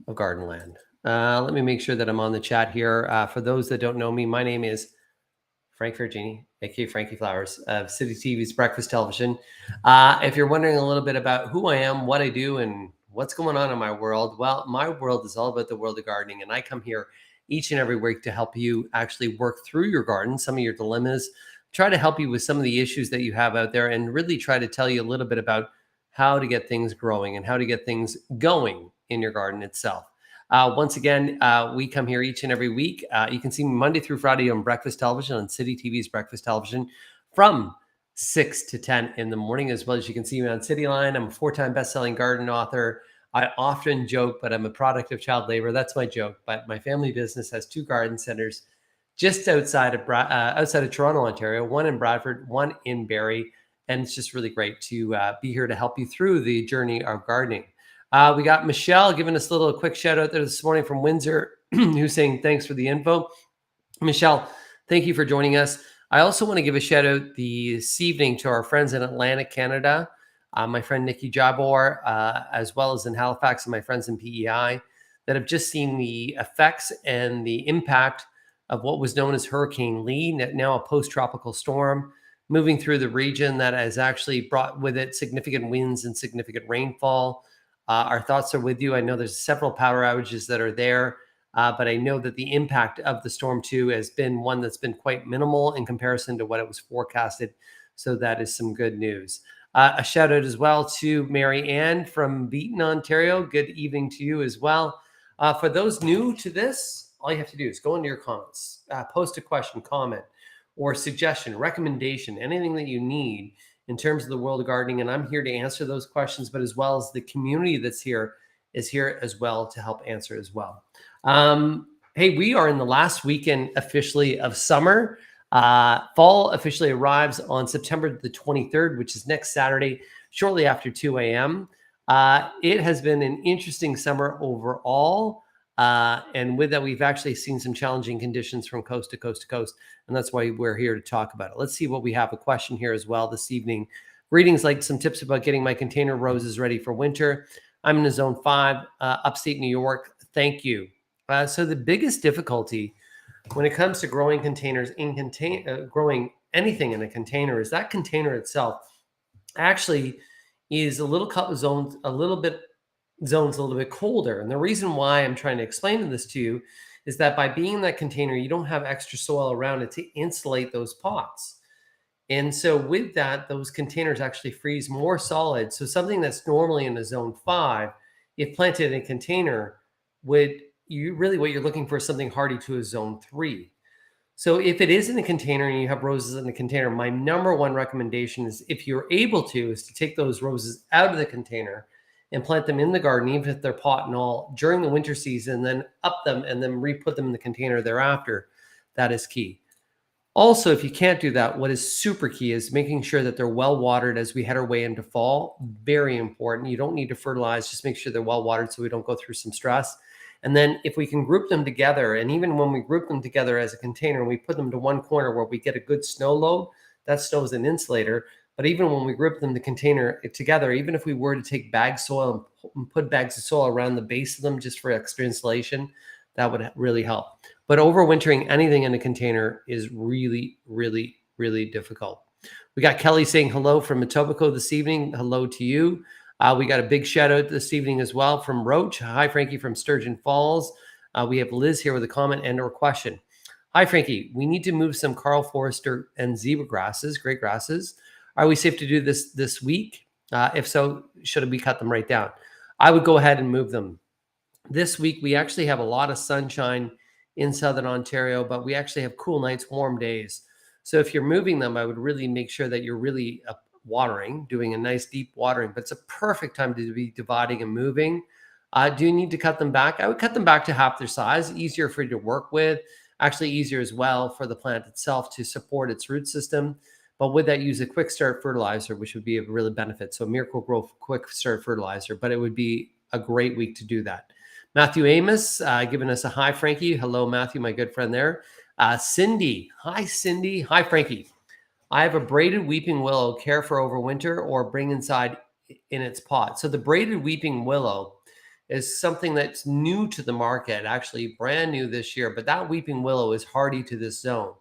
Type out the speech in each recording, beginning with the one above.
of Gardenland. Let me make sure that I'm on the chat here. For those that don't know me, my name is Frank Virginie, aka Frankie Flowers of City TV's Breakfast Television. If you're wondering a little bit about who I am, what I do, and what's going on in my world, well, my world is all about the world of gardening, and I come here each and every week to help you actually work through your garden, some of your dilemmas, try to help you with some of the issues that you have out there, and really try to tell you a little bit about how to get things growing and how to get things going in your garden itself. Once again, we come here each and every week. You can see me Monday through Friday on Breakfast Television, on City TV's Breakfast Television, from 6 to 10 in the morning, as well as you can see me on Cityline. I'm a 4-time best-selling garden author. I often joke, but I'm a product of child labor. That's my joke. But my family business has 2 garden centers just outside of Toronto, Ontario, one in Bradford, one in Barrie. And it's just really great to be here to help you through the journey of gardening. We got Michelle giving us a little quick shout out there this morning from Windsor, who's saying thanks for the info. Michelle, thank you for joining us. I also want to give a shout out this evening to our friends in Atlantic, Canada, my friend Nikki Jabor, as well as in Halifax, and my friends in PEI that have just seen the effects and the impact of what was known as Hurricane Lee, now a post-tropical storm, moving through the region that has actually brought with it significant winds and significant rainfall. Our thoughts are with you. I know there's several power outages that are there, but I know that the impact of the storm too has been one that's been quite minimal in comparison to what it was forecasted. So that is some good news. A shout out as well to Mary Ann from Beaton, Ontario. Good evening to you as well. For those new to this, all you have to do is go into your comments, post a question, comment, or suggestion, recommendation, anything that you need in terms of the world of gardening. And I'm here to answer those questions, but as well as the community that's here is here as well to help answer as well. Hey, we are in the last weekend officially of summer. Fall officially arrives on September the 23rd, which is next Saturday, shortly after 2 a.m. It has been an interesting summer overall. And with that, we've actually seen some challenging conditions from coast to coast to coast. And that's why we're here to talk about it. Let's see what we have. A question here as well this evening. Greetings, like some tips about getting my container roses ready for winter. I'm in a zone 5, upstate New York. Thank you. So the biggest difficulty when it comes to growing containers growing anything in a container is that container itself actually is a little zones a little bit colder. And the reason why I'm trying to explain this to you is that by being in that container, you don't have extra soil around it to insulate those pots. And so with that, those containers actually freeze more solid. So something that's normally in a zone 5, if planted in a container, what you're looking for is something hardy to a zone 3. So if it is in a container and you have roses in a container, my number one recommendation is, if you're able to, is to take those roses out of the container and plant them in the garden, even if they're pot and all, during the winter season, then up them and then re-put them in the container thereafter. That is key. Also, if you can't do that, what is super key is making sure that they're well watered as we head our way into fall. Very important. You don't need to fertilize, just make sure they're well watered so we don't go through some stress. And then if we can group them together, and even when we group them together as a container and we put them to one corner where we get a good snow load, that snow is an insulator. But even when we group them, the container together, even if we were to take bag soil and put bags of soil around the base of them just for extra insulation, that would really help. But overwintering anything in a container is really, really, really difficult. We got Kelly saying hello from Etobicoke this evening. Hello to you. We got a big shout out this evening as well from Roach. Hi, Frankie from Sturgeon Falls. We have Liz here with a comment and or question. Hi, Frankie. We need to move some Carl Forster and zebra grasses, great grasses. Are we safe to do this week? If so, should we cut them right down? I would go ahead and move them. This week, we actually have a lot of sunshine in Southern Ontario, but we actually have cool nights, warm days. So if you're moving them, I would really make sure that you're really watering, doing a nice deep watering, but it's a perfect time to be dividing and moving. Do you need to cut them back? I would cut them back to half their size, easier for you to work with, actually easier as well for the plant itself to support its root system. But with that, use a quick start fertilizer, which would be a really benefit. So Miracle-Gro quick start fertilizer, but it would be a great week to do that. Matthew Amos giving us a hi, Frankie. Hello, Matthew, my good friend there. Cindy. Hi, Cindy. Hi, Frankie. I have a braided weeping willow, care for over winter or bring inside in its pot. So the braided weeping willow is something that's new to the market, actually brand new this year, but that weeping willow is hardy to this zone.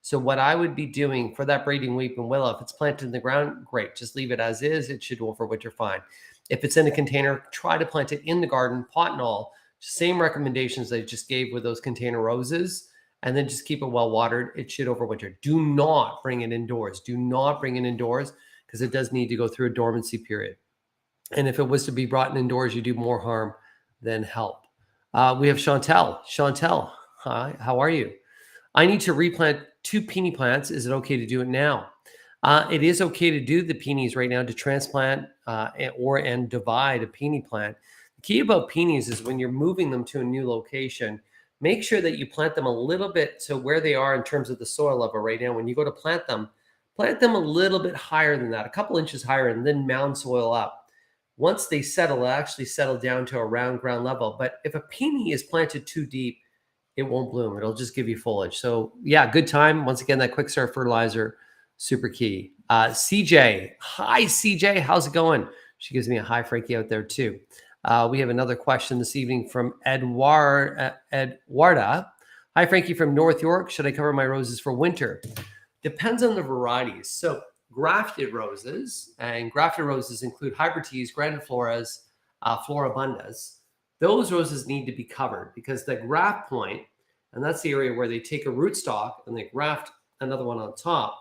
So what I would be doing for that breeding weeping willow, if it's planted in the ground, great, just leave it as is. It should overwinter fine. If it's in a container, try to plant it in the garden, pot and all. Same recommendations I just gave with those container roses, and then just keep it well watered. It should overwinter. Do not bring it indoors. Do not bring it indoors because it does need to go through a dormancy period. And if it was to be brought in indoors, you do more harm than help. We have Chantel. Chantel, hi, how are you? I need to replant 2 peony plants. Is it okay to do it now? It is okay to do the peonies right now, to transplant and divide a peony plant. The key about peonies is when you're moving them to a new location, make sure that you plant them a little bit so where they are in terms of the soil level right now. When you go to plant them a little bit higher than that, a couple inches higher, and then mound soil up. Once they settle, they'll actually settle down to around ground level. But if a peony is planted too deep, it won't bloom. It'll just give you foliage. So yeah, good time. Once again, that quick start fertilizer, super key. CJ, hi CJ, how's it going? She gives me a hi, Frankie, out there too. We have another question this evening from Edwarda. Hi, Frankie from North York. Should I cover my roses for winter? Depends on the varieties. So grafted roses, and grafted roses include hybrids, grandifloras, floribundas. Those roses need to be covered because the graft point, and that's the area where they take a rootstock and they graft another one on top,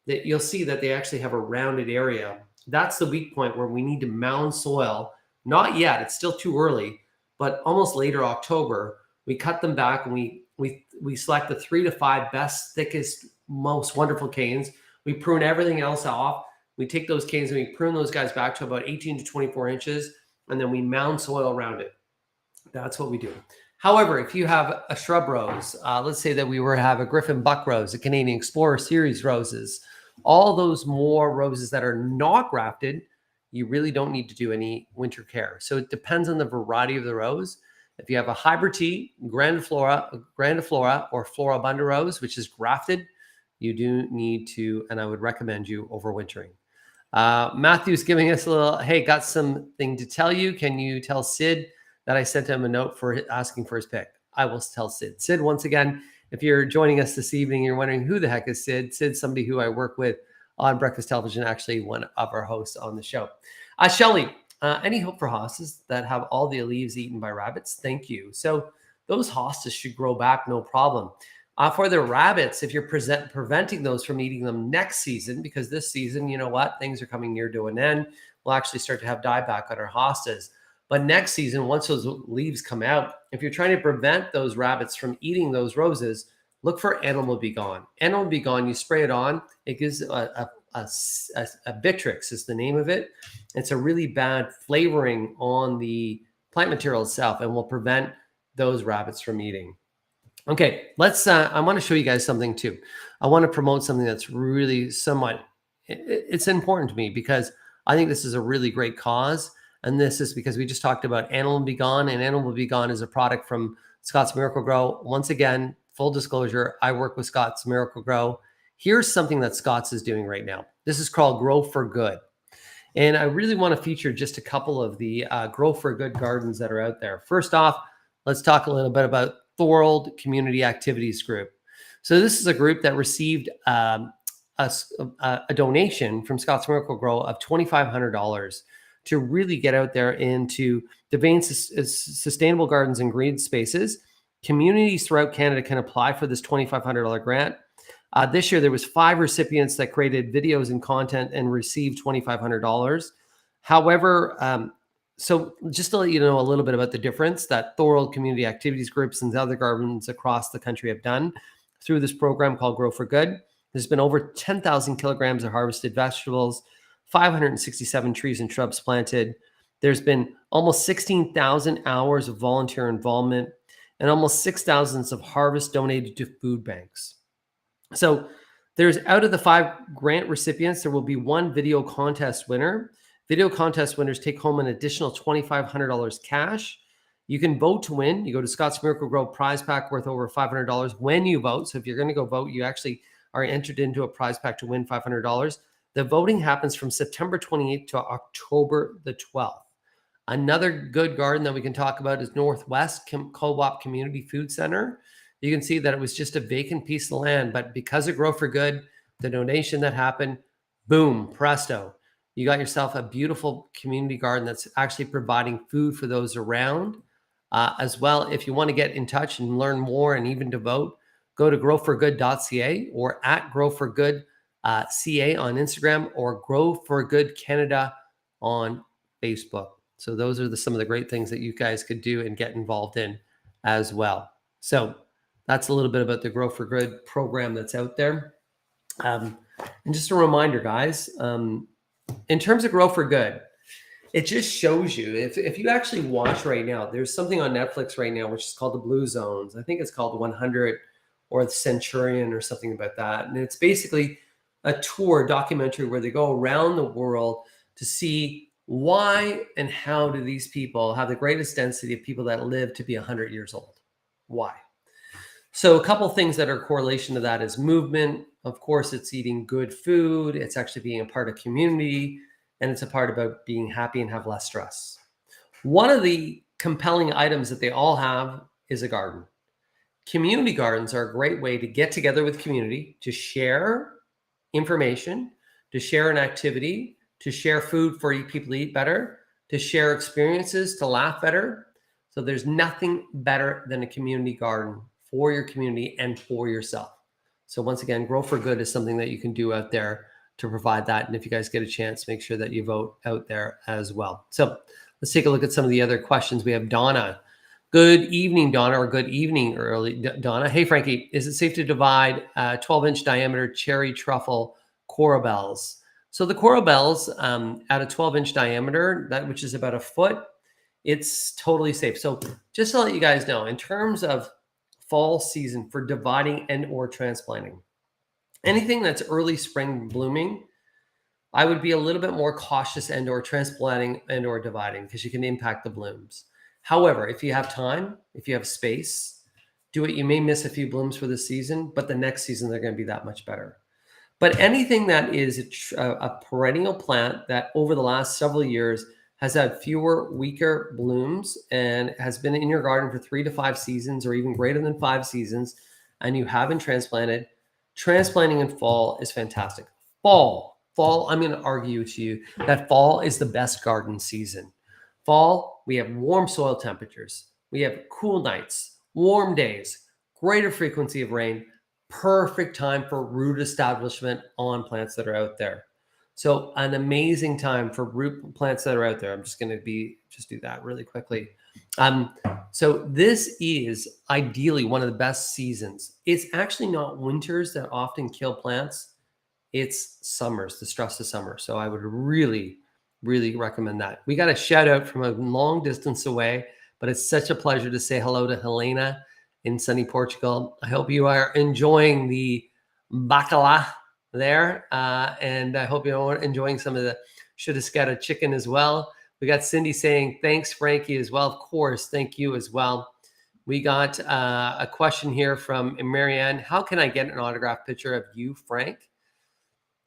that you'll see that they actually have a rounded area. That's the weak point where we need to mound soil. Not yet, it's still too early, but almost later October, we cut them back and we select the 3 to 5 best, thickest, most wonderful canes. We prune everything else off. We take those canes and we prune those guys back to about 18 to 24 inches, and then we mound soil around it. That's what we do. However, if you have a shrub rose, let's say that we were to have a Griffin Buck rose, a Canadian Explorer Series roses, all those more roses that are not grafted, you really don't need to do any winter care. So it depends on the variety of the rose. If you have a hybrid tea, grandiflora, or floribunda rose, which is grafted, you do need to, and I would recommend you overwintering. Matthew's giving us a little, hey, got something to tell you. Can you tell Sid that I sent him a note for asking for his pick? I will tell Sid. Sid, once again, if you're joining us this evening, you're wondering who the heck is Sid. Sid's somebody who I work with on Breakfast Television, actually one of our hosts on the show. Shelly, any hope for hostas that have all the leaves eaten by rabbits? Thank you. So those hostas should grow back, no problem. For the rabbits, if you're preventing those from eating them next season, because this season, you know what, things are coming near to an end, we'll actually start to have dieback on our hostas. But next season, once those leaves come out, if you're trying to prevent those rabbits from eating those roses, look for Animal Be Gone. Animal Be Gone, you spray it on. It gives a Bitrix is the name of it. It's a really bad flavoring on the plant material itself and will prevent those rabbits from eating. Okay, let's, I want to show you guys something too. I want to promote something that's really somewhat, it's important to me because I think this is a really great cause. And this is because we just talked about Animal Be Gone, and Animal Be Gone is a product from Scott's Miracle-Gro. Once again, full disclosure, I work with Scott's Miracle-Gro. Here's something that Scott's is doing right now. This is called Grow for Good. And I really want to feature just a couple of the Grow for Good gardens that are out there. First off, let's talk a little bit about Thorold Community Activities Group. So this is a group that received a donation from Scott's Miracle-Gro of $2,500 to really get out there into developing sustainable gardens and green spaces. Communities throughout Canada can apply for this $2,500 grant. This year, there was 5 recipients that created videos and content and received $2,500. However, so just to let you know a little bit about the difference that Thorold Community Activities Groups and other gardens across the country have done through this program called Grow for Good. There's been over 10,000 kilograms of harvested vegetables, 567 trees and shrubs planted. There's been almost 16,000 hours of volunteer involvement and almost 6,000 of harvest donated to food banks. So there's, out of the 5 grant recipients, there will be 1 video contest winner. Video contest winners take home an additional $2,500 cash. You can vote to win. You go to Scott's Miracle-Gro prize pack worth over $500 when you vote. So if you're going to go vote, you actually are entered into a prize pack to win $500. The voting happens from September 28th to October the 12th. Another good garden that we can talk about is Northwest Co-op Community Food Center. You can see that it was just a vacant piece of land, but because of Grow for Good, the donation that happened, boom, presto, you got yourself a beautiful community garden that's actually providing food for those around. As well, if you want to get in touch and learn more and even to vote, go to growforgood.ca or at growforgood CA on Instagram or Grow for Good Canada on Facebook. So those are some of the great things that you guys could do and get involved in as well. So that's a little bit about the Grow for Good program that's out there. And just a reminder, guys, in terms of Grow for Good, it just shows you, if you actually watch right now, there's something on Netflix right now, which is called The Blue Zones. I think it's called 100 or The Centurion or something about that. And it's basically a tour documentary where they go around the world to see why and how do these people have the greatest density of people that live to be 100 years old. Why? So a couple of things that are correlation to that is movement. Of course, it's eating good food. It's actually being a part of community. And it's a part about being happy and have less stress. One of the compelling items that they all have is a garden. Community gardens are a great way to get together with community, to share information, to share an activity, to share food for people to eat better, to share experiences, to laugh better. So there's nothing better than a community garden for your community and for yourself. So once again, Grow for Good is something that you can do out there to provide that. And if you guys get a chance, make sure that you vote out there as well. So let's take a look at some of the other questions. We have Donna. Good evening, Donna, or good evening, early Donna. Hey, Frankie, is it safe to divide 12-inch diameter cherry truffle coral bells? So the coral bells at a 12-inch diameter, which is about a foot, it's totally safe. So just to let you guys know, in terms of fall season for dividing and or transplanting, anything that's early spring blooming, I would be a little bit more cautious and or transplanting and or dividing because you can impact the blooms. However, if you have time, if you have space, do it. You may miss a few blooms for the season, but the next season they're going to be that much better. But anything that is a perennial plant that over the last several years has had fewer, weaker blooms and has been in your garden for 3 to 5 seasons or even greater than 5 seasons, and you haven't transplanted, transplanting in fall is fantastic. Fall, I'm going to argue to you that fall is the best garden season. Fall, we have warm soil temperatures. We have cool nights, warm days, greater frequency of rain, perfect time for root establishment on plants that are out there. So an amazing time for root plants that are out there. I'm just going to do that really quickly. So this is ideally one of the best seasons. It's actually not winters that often kill plants. It's summers, the stress of summer. So I would really, really recommend that. We got a shout out from a long distance away, but it's such a pleasure to say hello to Helena in sunny Portugal. I hope you are enjoying the bacala there. And I hope you're enjoying some of the churrasqueira chicken as well. We got Cindy saying, thanks, Frankie, as well. Of course, thank you as well. We got a question here from Marianne. How can I get an autographed picture of you, Frank?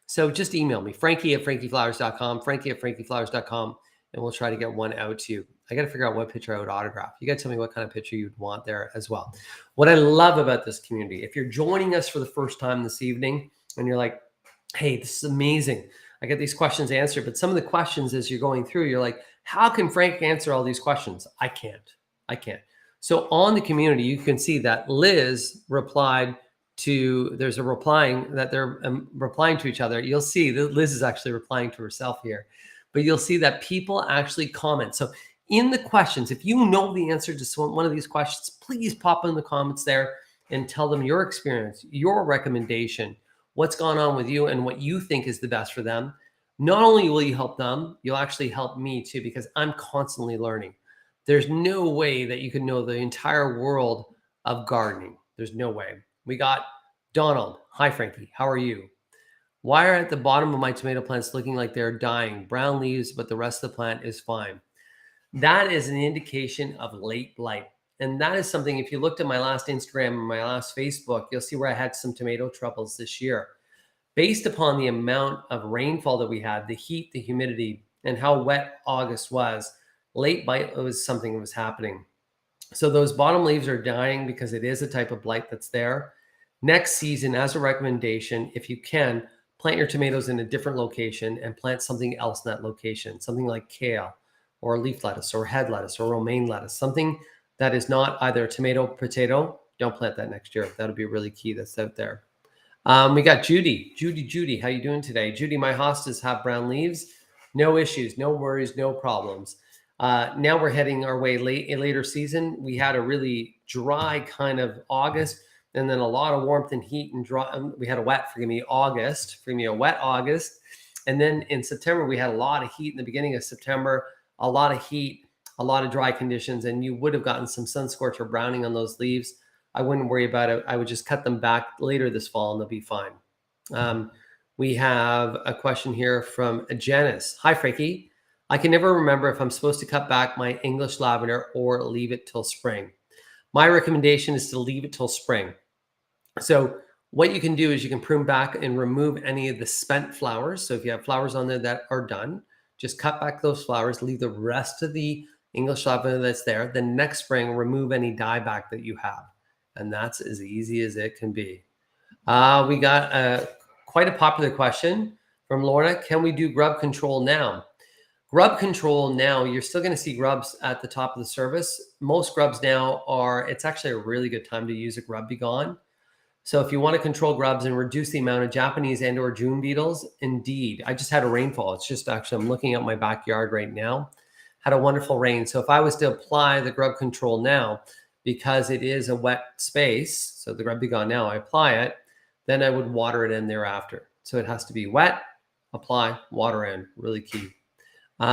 So just email me, frankie@frankieflowers.com, frankie@frankieflowers.com, and we'll try to get one out to you. I got to figure out what picture I would autograph. You got to tell me what kind of picture you'd want there as well. What I love about this community, if you're joining us for the first time this evening and you're like, hey, this is amazing. I get these questions answered, but some of the questions as you're going through, you're like, how can Frank answer all these questions? I can't. So on the community, you can see that Liz replied to, there's a replying that they're replying to each other. You'll see that Liz is actually replying to herself here, but you'll see that people actually comment. So in the questions, if you know the answer to one of these questions, please pop in the comments there and tell them your experience, your recommendation, what's gone on with you and what you think is the best for them. Not only will you help them, you'll actually help me too, because I'm constantly learning. There's no way that you can know the entire world of gardening. There's no way. We got Donald. Hi, Frankie. How are you? Why are at the bottom of my tomato plants looking like they're dying? Brown leaves, but the rest of the plant is fine. That is an indication of late blight. And that is something, if you looked at my last Instagram and my last Facebook, you'll see where I had some tomato troubles this year. Based upon the amount of rainfall that we had, the heat, the humidity, and how wet August was, Late blight was something that was happening. So those bottom leaves are dying because it is a type of blight that's there. Next season, as a recommendation, if you can, plant your tomatoes in a different location and plant something else in that location, something like kale or leaf lettuce or head lettuce or romaine lettuce, something that is not either tomato, potato. Don't plant that next year. That'll be really key that's out there. We got Judy. Judy, how you doing today? Judy, my hostas have brown leaves. No issues, no worries, no problems. Now we're heading our way later season. We had a really dry kind of August, and then a lot of warmth and heat and dry. We had a wet, a wet August. And then in September, we had a lot of heat in the beginning of September, a lot of heat, a lot of dry conditions, and you would have gotten some sun scorch or browning on those leaves. I wouldn't worry about it. I would just cut them back later this fall and they'll be fine. We have a question here from Janice. Hi, Frankie. I can never remember if I'm supposed to cut back my English lavender or leave it till spring. My recommendation is to leave it till spring. So what you can do is you can prune back and remove any of the spent flowers. So if you have flowers on there that are done, just cut back those flowers, leave the rest of the English lavender that's there. Then next spring, remove any dieback that you have. And that's as easy as it can be. We got quite a popular question from Lorna. Can we do grub control now? Grub control now, you're still going to see grubs at the top of the service. Most grubs now it's actually a really good time to use a Grub B Gon. So if you want to control grubs and reduce the amount of Japanese and or June beetles, indeed. I just had a rainfall. It's just actually, I'm looking at my backyard right now. Had a wonderful rain. So if I was to apply the grub control now, because it is a wet space, so the Grub B Gon now, I apply it, then I would water it in thereafter. So it has to be wet, apply, water in, really key. We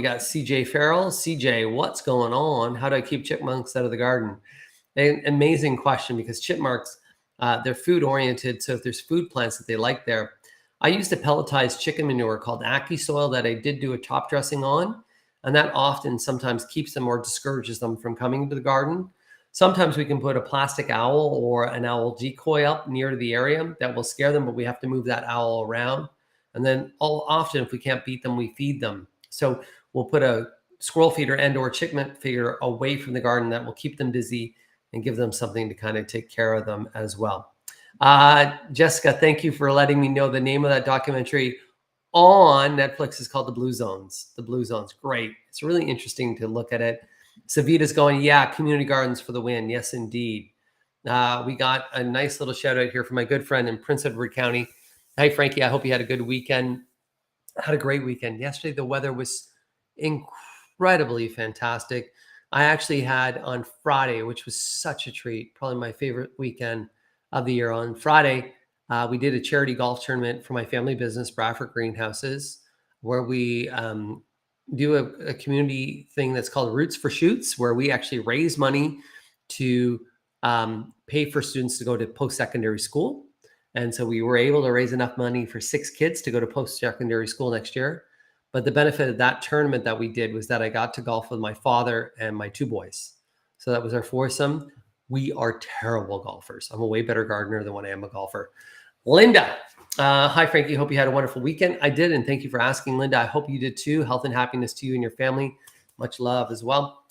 got CJ Farrell. CJ, what's going on? How do I keep chipmunks out of the garden? An amazing question, because chipmunks, they're food oriented. So if there's food plants that they like there, I used a pelletized chicken manure called Ackee soil that I did do a top dressing on. And that often sometimes keeps them or discourages them from coming into the garden. Sometimes we can put a plastic owl or an owl decoy up near to the area that will scare them, but we have to move that owl around. And then often, if we can't beat them, we feed them. So we'll put a squirrel feeder and or chicken feeder away from the garden that will keep them busy and give them something to kind of take care of them as well. Jessica, thank you for letting me know the name of that documentary on Netflix is called The Blue Zones. The Blue Zones, great. It's really interesting to look at it. Savita's going, yeah, community gardens for the win. Yes, indeed. We got a nice little shout out here from my good friend in Prince Edward County. Hi, Frankie. I hope you had a good weekend. I had a great weekend. Yesterday, the weather was incredibly fantastic. I actually had on Friday, which was such a treat, probably my favorite weekend of the year. On Friday, we did a charity golf tournament for my family business, Bradford Greenhouses, where we do a community thing that's called Roots for Shoots, where we actually raise money to pay for students to go to post-secondary school. And so we were able to raise enough money for 6 kids to go to post-secondary school next year. But the benefit of that tournament that we did was that I got to golf with my father and my 2 boys. So that was our foursome. We are terrible golfers. I'm a way better gardener than when I am a golfer. Linda. Hi, Frankie. Hope you had a wonderful weekend. I did, and thank you for asking, Linda. I hope you did too. Health and happiness to you and your family. Much love as well.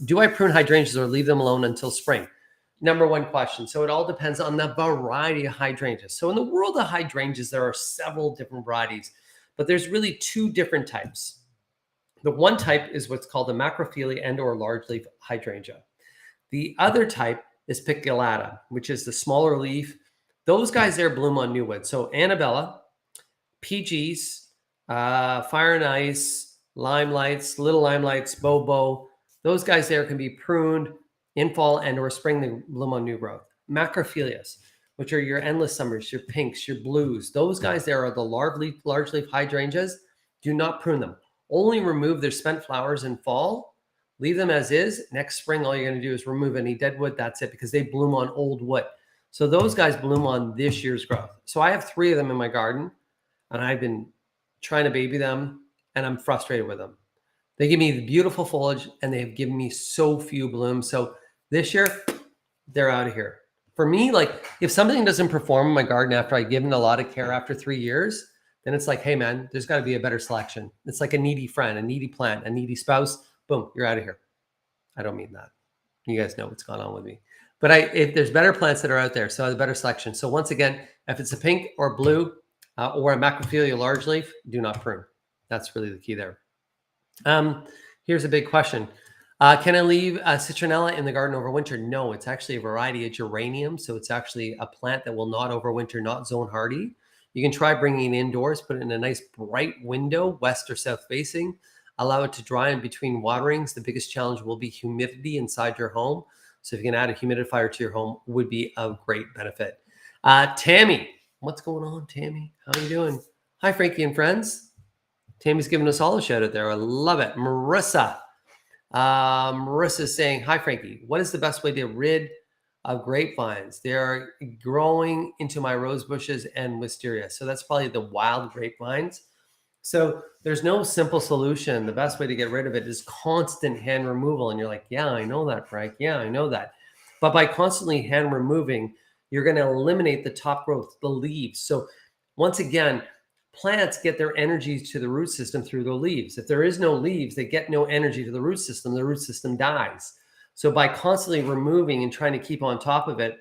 Do I prune hydrangeas or leave them alone until spring? Number one question. So it all depends on the variety of hydrangeas. So in the world of hydrangeas, there are several different varieties, but there's really 2 different types. The one type is what's called the macrophylla and or large leaf hydrangea. The other type is Piculata, which is the smaller leaf. Those guys there bloom on new wood. So Annabella, PGs, Fire and Ice, Limelights, Little Limelights, Bobo, those guys there can be pruned in fall and or spring. They bloom on new growth. Macrophyllas, which are your endless summers, your pinks, your blues. Those guys there are the large leaf hydrangeas. Do not prune them. Only remove their spent flowers in fall. Leave them as is. Next spring, all you're going to do is remove any dead wood. That's it, because they bloom on old wood. So those guys bloom on this year's growth. So I have 3 of them in my garden, and I've been trying to baby them, and I'm frustrated with them. They give me the beautiful foliage, and they have given me so few blooms. So this year, they're out of here. For me, like if something doesn't perform in my garden after I give it a lot of care after 3 years, then it's like, hey man, there's got to be a better selection. It's like a needy friend, a needy plant, a needy spouse. boom, you're out of here. I don't mean that. You guys know what's going on with me. But if there's better plants that are out there, so the better selection. So once again, if it's a pink or blue or a macrophylla large leaf, do not prune. That's really the key there. Here's a big question. Can I leave citronella in the garden over winter? No, it's actually a variety of geranium. So it's actually a plant that will not overwinter, not zone hardy. You can try bringing it indoors, put it in a nice bright window, west or south facing. Allow it to dry in between waterings. The biggest challenge will be humidity inside your home. So if you can add a humidifier to your home, would be of great benefit. Tammy, what's going on, Tammy? How are you doing? Hi, Frankie and friends. Tammy's giving us all a shout out there. I love it. Marissa. Marissa's saying, hi, Frankie. What is the best way to get rid of grapevines? They are growing into my rose bushes and wisteria. So that's probably the wild grapevines. So there's no simple solution. The best way to get rid of it is constant hand removal. And you're like, yeah, I know that, Frank. Yeah, I know that. But by constantly hand removing, you're going to eliminate the top growth, the leaves. So once again, plants get their energies to the root system through the leaves. If there is no leaves, they get no energy to the root system dies. So by constantly removing and trying to keep on top of it,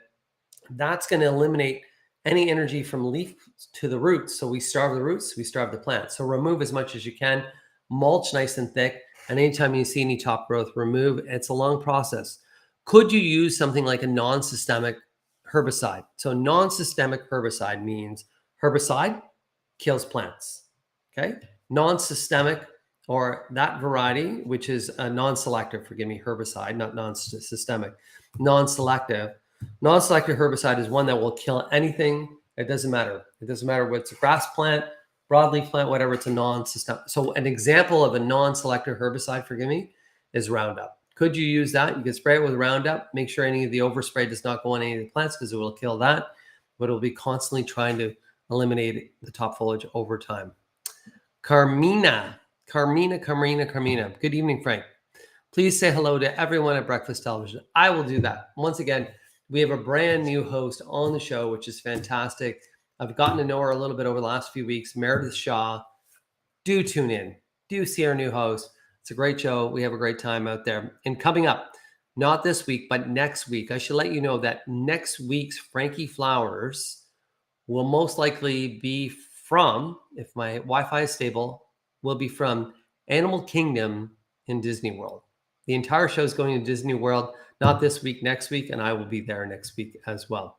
that's going to eliminate any energy from leaf to the roots. So we starve the roots, we starve the plant. So remove as much as you can, mulch nice and thick. And anytime you see any top growth, remove. It's a long process. Could you use something like a non-systemic herbicide? So non-systemic herbicide means herbicide kills plants. Okay. Non-systemic, or that variety, which is a non-selective, forgive me, herbicide, not non-systemic, non-selective. Non-selective herbicide is one that will kill anything. It doesn't matter. It doesn't matter whether it's a grass plant, broadleaf plant, whatever. It's a non-systemic. So an example of a non-selective herbicide, forgive me, is Roundup. Could you use that? You can spray it with Roundup. Make sure any of the overspray does not go on any of the plants because it will kill that. But it will be constantly trying to eliminate the top foliage over time. Carmina. Good evening, Frank. Please say hello to everyone at Breakfast Television. I will do that. Once again, we have a brand new host on the show, which is fantastic. I've gotten to know her a little bit over the last few weeks, Meredith Shaw. Do tune in. Do see our new host. It's a great show. We have a great time out there. And coming up, not this week, but next week, I should let you know that next week's Frankie Flowers will most likely be from, if my Wi-Fi is stable, will be from Animal Kingdom in Disney World. The entire show is going to Disney World, not this week, next week, and I will be there next week as well.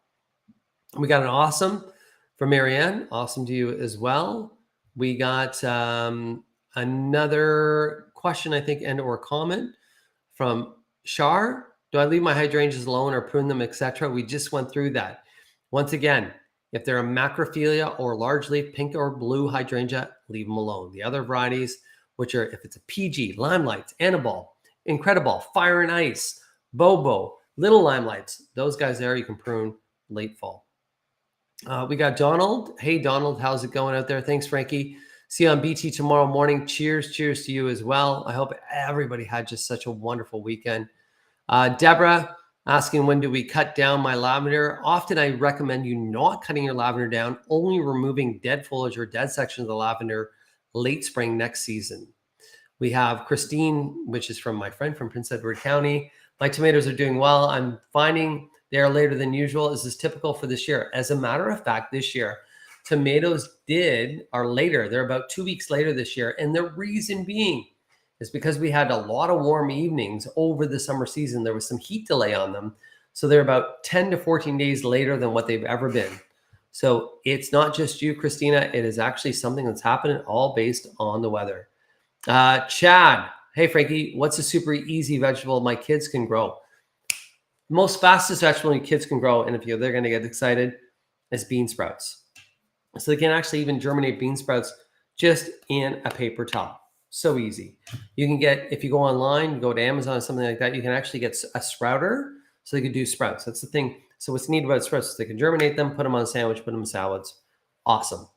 We got an awesome from Marianne. Awesome to you as well. We got another question, I think, and or comment from Shar. Do I leave my hydrangeas alone or prune them, etc.? We just went through that. Once again, if they're a macrophylla or large leaf, pink or blue hydrangea, leave them alone. The other varieties, which are, if it's a PG, Limelights, Annabelle, Incredible, Fire and Ice, Bobo, Little Limelights, those guys there you can prune late fall. We got Donald. Hey, Donald, how's it going out there? Thanks, Frankie. See you on BT tomorrow morning. Cheers to you as well. I hope everybody had just such a wonderful weekend. Deborah asking, when do we cut down my lavender? Often I recommend you not cutting your lavender down, only removing dead foliage or dead sections of the lavender late spring next season. We have Christine, which is from my friend from Prince Edward County. My tomatoes are doing well. I'm finding they are later than usual. Is this typical for this year? As a matter of fact, this year, tomatoes are later. They're about 2 weeks later this year. And the reason being is because we had a lot of warm evenings over the summer season. There was some heat delay on them. So they're about 10 to 14 days later than what they've ever been. So it's not just you, Christina. It is actually something that's happening all based on the weather. Chad, hey, Frankie, what's a super easy vegetable my kids can grow? Most fastest vegetable your kids can grow, and if they're going to get excited, is bean sprouts. So they can actually even germinate bean sprouts just in a paper towel. So easy. You can get, if you go online, go to Amazon or something like that, you can actually get a sprouter so they can do sprouts. That's the thing. So what's neat about sprouts is they can germinate them, put them on a sandwich, put them in salads. Awesome.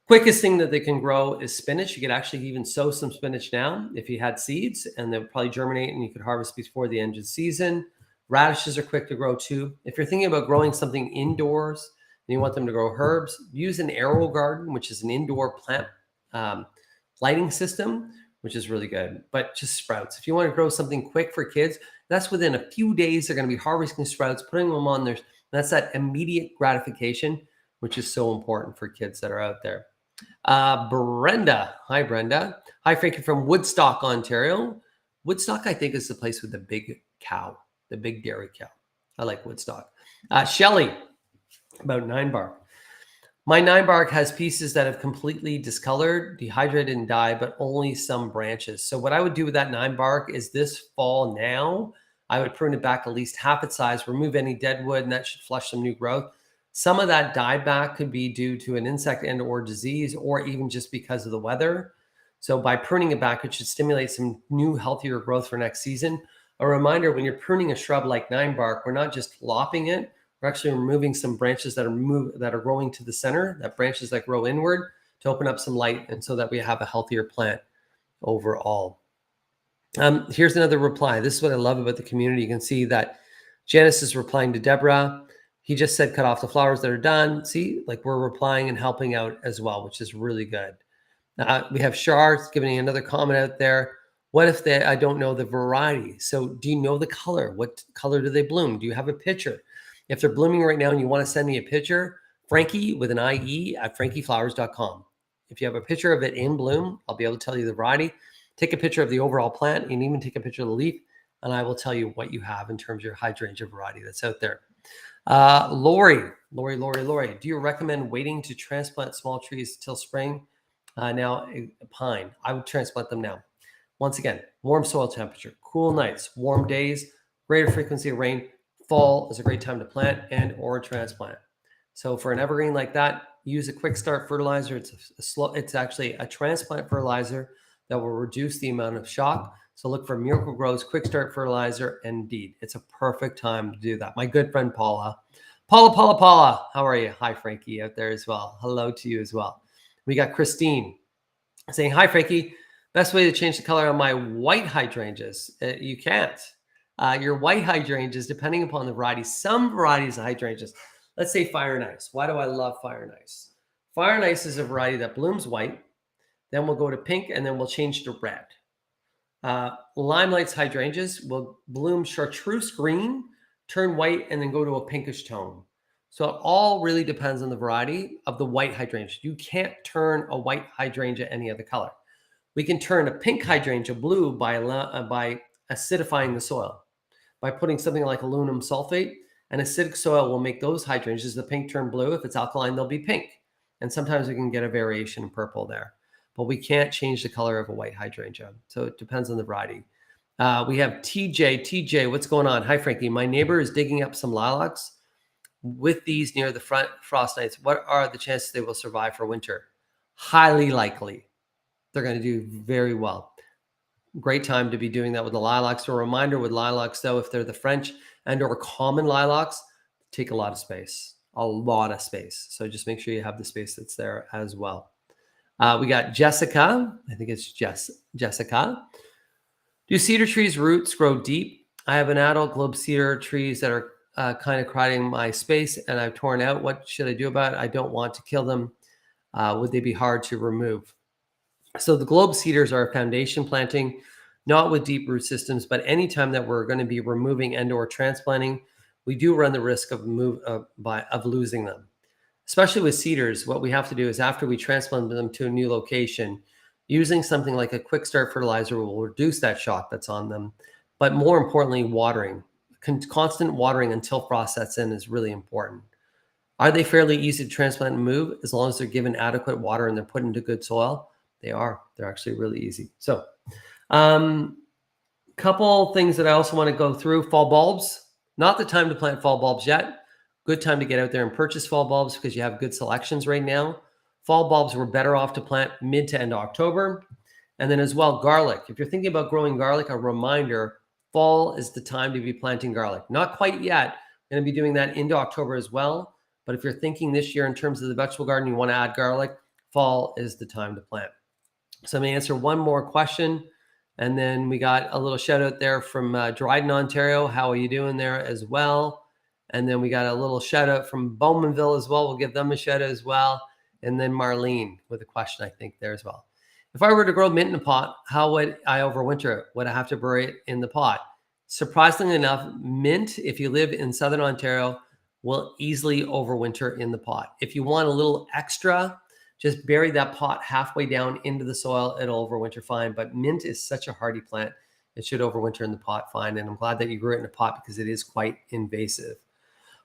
Quickest thing that they can grow is spinach. You could actually even sow some spinach now if you had seeds, and they'll probably germinate and you could harvest before the end of the season. Radishes are quick to grow too. If you're thinking about growing something indoors and you want them to grow herbs, use an AeroGarden, which is an indoor plant lighting system which is really good. But just sprouts. If you want to grow something quick for kids, that's within a few days. They're going to be harvesting sprouts, putting them on there. That's that immediate gratification, which is so important for kids that are out there. Brenda. Hi, Brenda. Hi, Frankie from Woodstock, Ontario. Woodstock, I think, is the place with the big cow, the big dairy cow. I like Woodstock. Shelly, about 9-bark. My 9-bark has pieces that have completely discolored, dehydrated, and died, but only some branches. So what I would do with that 9-bark is this fall now, I would prune it back at least half its size, remove any dead wood, and that should flush some new growth. Some of that dieback could be due to an insect and or disease, or even just because of the weather. So by pruning it back, it should stimulate some new, healthier growth for next season. A reminder, when you're pruning a shrub like 9-bark, we're not just lopping it. We're actually removing some branches that are growing to the center, that branches that grow inward, to open up some light, and so that we have a healthier plant overall. Here's another reply. This is what I love about the community. You can see that Janice is replying to Deborah. He just said, cut off the flowers that are done. See, like we're replying and helping out as well, which is really good. We have Shar giving another comment out there. What if I don't know the variety? So do you know the color? What color do they bloom? Do you have a picture? If they're blooming right now and you want to send me a picture, Frankie with an IE at frankieflowers.com. If you have a picture of it in bloom, I'll be able to tell you the variety. Take a picture of the overall plant and even take a picture of the leaf, and I will tell you what you have in terms of your hydrangea variety that's out there. Lori, do you recommend waiting to transplant small trees till spring? Now, pine, I would transplant them now. Once again, warm soil temperature, cool nights, warm days, greater frequency of rain. Fall is a great time to plant and or transplant. So for an evergreen like that, use a quick start fertilizer. It's actually a transplant fertilizer that will reduce the amount of shock. So look for Miracle-Gro's quick start fertilizer. Indeed, it's a perfect time to do that. My good friend Paula, how are you? Hi, Frankie out there as well. Hello to you as well. We got Christine saying, hi, Frankie. Best way to change the color on my white hydrangeas. You can't. Your white hydrangeas, depending upon the variety, some varieties of hydrangeas, let's say Fire and Ice. Why do I love Fire and Ice? Fire and Ice is a variety that blooms white, then we'll go to pink, and then we'll change to red. Limelight's hydrangeas will bloom chartreuse green, turn white, and then go to a pinkish tone. So it all really depends on the variety of the white hydrangea. You can't turn a white hydrangea any other color. We can turn a pink hydrangea blue by acidifying the soil. By putting something like aluminum sulfate, and acidic soil will make those hydrangeas, the pink turn blue. If it's alkaline, they'll be pink. And sometimes we can get a variation in purple there. But we can't change the color of a white hydrangea. So it depends on the variety. We have TJ. TJ, what's going on? Hi, Frankie. My neighbor is digging up some lilacs with these near the front frost nights. What are the chances they will survive for winter? Highly likely. They're going to do very well. Great time to be doing that with the lilacs. So a reminder with lilacs, though, if they're the French and or common lilacs, take a lot of space. So just make sure you have the space that's there as well. We got Jessica. I think it's Jessica. Do cedar trees' roots grow deep? I have an adult globe cedar trees that are kind of crowding my space, and I've torn out. What should I do about it? I don't want to kill them. Would they be hard to remove? So the globe cedars are a foundation planting, not with deep root systems, but anytime that we're going to be removing and or transplanting, we do run the risk of losing them. Especially with cedars, what we have to do is after we transplant them to a new location, using something like a quick start fertilizer will reduce that shock that's on them. But more importantly, watering. Constant watering until frost sets in is really important. Are they fairly easy to transplant and move as long as they're given adequate water and they're put into good soil? They are. They're actually really easy. So couple things that I also want to go through. Fall bulbs. Not the time to plant fall bulbs yet. Good time to get out there and purchase fall bulbs because you have good selections right now. Fall bulbs were better off to plant mid to end October. And then as well, garlic. If you're thinking about growing garlic, a reminder, fall is the time to be planting garlic. Not quite yet. I'm going to be doing that into October as well. But if you're thinking this year in terms of the vegetable garden, you want to add garlic, fall is the time to plant. So I'm going to answer one more question. And then we got a little shout out there from Dryden, Ontario. How are you doing there as well? And then we got a little shout out from Bowmanville as well. We'll give them a shout out as well. And then Marlene with a question, I think, there as well. If I were to grow mint in a pot, how would I overwinter it? Would I have to bury it in the pot? Surprisingly enough, mint, if you live in Southern Ontario, will easily overwinter in the pot. If you want a little extra, just bury that pot halfway down into the soil. It'll overwinter fine. But mint is such a hardy plant. It should overwinter in the pot fine. And I'm glad that you grew it in a pot because it is quite invasive.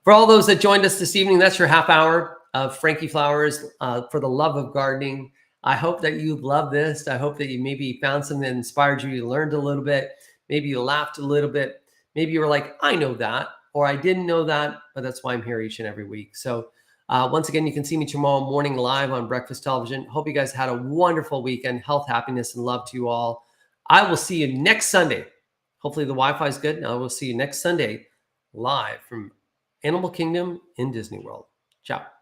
For all those that joined us this evening, that's your half hour of Frankie Flowers for the love of gardening. I hope that you love this. I hope that you maybe found something that inspired you. You learned a little bit. Maybe you laughed a little bit. Maybe you were like, I know that, or I didn't know that, but that's why I'm here each and every week. So once again, you can see me tomorrow morning live on Breakfast Television. Hope you guys had a wonderful weekend. Health, happiness, and love to you all. I will see you next Sunday. Hopefully the Wi-Fi is good. And I will see you next Sunday live from Animal Kingdom in Disney World. Ciao.